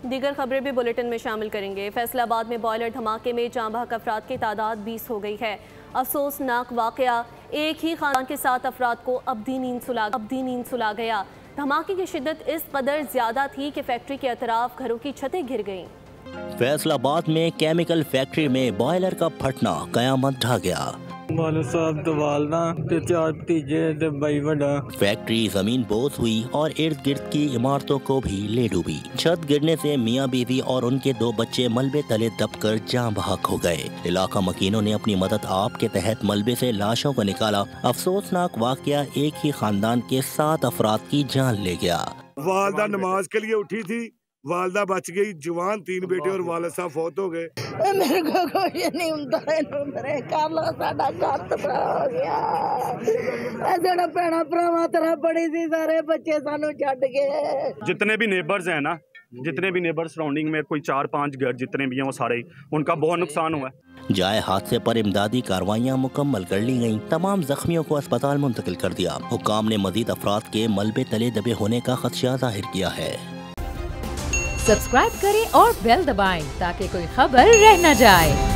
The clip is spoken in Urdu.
دیگر خبریں بھی بلیٹن میں شامل کریں گے۔ فیصل آباد میں بوائلر دھماکے میں جاں بحق افراد کی تعداد 20 ہو گئی ہے۔ افسوسناک واقعہ، ایک ہی خاندان کے 7 افراد کو ابدی نیند سلا گیا۔ دھماکے کی شدت اس قدر زیادہ تھی کہ فیکٹری کے اطراف گھروں کی چھتیں گر گئیں۔ فیصل آباد میں کیمیکل فیکٹری میں بوائلر کا پھٹنا قیامت ڈھا گیا۔ والد صاحب تو والدہ تے 4 بھتیجے تے بھائی بڑا۔ فیکٹری زمین بوس ہوئی اور ارد گرد کی عمارتوں کو بھی لے ڈوبی۔ چھت گرنے سے میاں بیوی اور ان کے 2 بچے ملبے تلے دب کر جاں بحق ہو گئے۔ علاقہ مکینوں نے اپنی مدد آپ کے تحت ملبے سے لاشوں کو نکالا۔ افسوسناک واقعہ، ایک ہی خاندان کے 7 افراد کی جان لے گیا۔ والدہ نماز کے لیے اٹھی تھی، والدہ بچ گئی، جوان 3 بیٹے اور والد صاحب فوت ہو گئے۔ میرے کو کوئی نہیں ہوں کالو ساڈا گھر تباہ ہو گیا۔ جڑا بھੈਣਾਂ ਭਰਾਵਾਂ طرح بڑی سی، سارے بچے سانو چھڈ گئے۔ جتنے بھی نیبرز ہیں نا، جتنے بھی نیبر سراؤنڈنگ میں کوئی 4-5 گھر جتنے بھی ہیں وہ سارے ان کا بہت نقصان ہوا ہے۔ جائے حادثے پر امدادی کاروائیاں مکمل کر لی گئیں۔ تمام زخمیوں کو اسپتال منتقل کر دیا۔ حکام نے مزید افراد کے ملبے تلے دبے ہونے کا خدشہ ظاہر کیا ہے۔ سبسکرائب کریں اور بیل دبائیں تاکہ کوئی خبر رہ نہ جائے۔